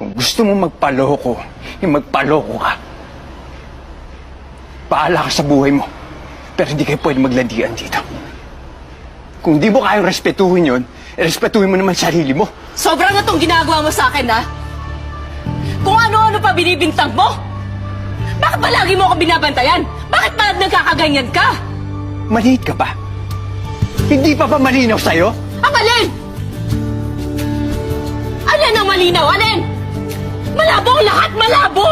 Kung gusto mo magpaloko, magpaloko ka. Bahala ka sa buhay mo. Pero hindi kayo pwede maglandian dito. Kung di mo kayang respetuhin yon, respetuhin mo naman sarili mo. Sobra na tong ginagawa mo sa akin, ha? Kung ano-ano pa binibintang mo! Bakit ba lagi mo ako binabantayan? Bakit ba nagkakaganyan ka? Maliit ka ba? Hindi pa ba malinaw sa'yo? Ang alin! Alin ang malinaw? Alin? Malabo ang lahat! Malabo!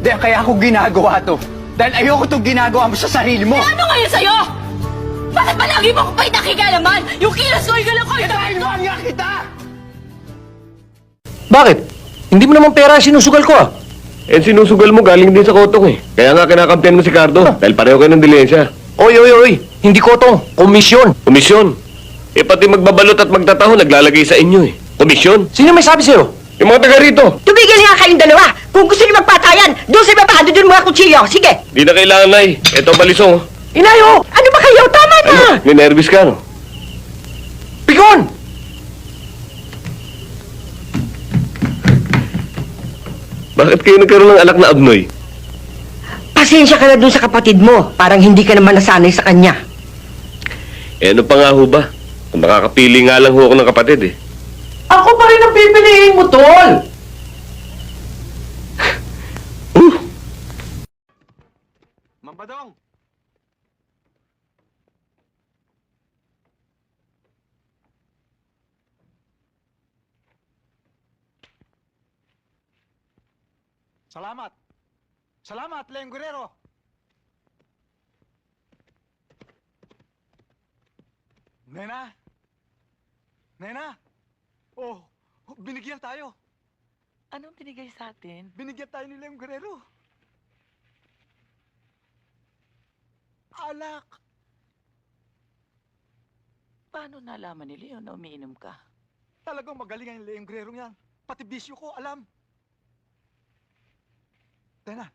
Dahil kaya ako ginagawa to. Dahil ayoko itong ginagawa mo sa sarili mo. Eh ano ngayon sa'yo? Bakit ba lagi mo akong pinakikalaman? Yung kilos ko, yung galaw ko, yung Pinakailuan nga kita! Bakit? Hindi mo naman pera sinusugal ko ah. Eh, sinusugal mo galing din sa kotong eh. Kaya nga kinakampihan mo si Cardo. Dahil pareho kayo ng dilensya. Oy. Hindi ko tong komisyon. Komisyon. Eh, pati magbabalot at magtataho naglalagay sa inyo eh. Komisyon. Sino may sabi sa'yo? Yung mga taga rito. Tumigil nga kayong dalawa! Kung gusto niyo magpatayan, doon sa baba, doon mga kutsilyo. Sige! Di na kailangan na eh. Ito balisong. Inayo! Ano ba kayo? Tama na! Ano? Ninervis ka no? Pikon! Bakit kayo nagkaroon ng alak na abnoy? Pasensya ka na doon sa kapatid mo. Parang hindi ka naman nasanay sa kanya. Eh, ano pa nga ho ba? Kung makakapili nga lang ho ako ng kapatid eh. Ako pa rin ang pipiliin mo, tol! Mambadong! Salamat! Salamat, Leong Guerrero! Nena? Nena? Oh, binigyan tayo. Anong binigay sa atin? Binigyan tayo ni Leong Guerrero. Alak! Paano nalaman ni Leo na umiinom ka? Talagang magaling ang Leong Guerrero yan. Pati bisyo ko, alam. Nena,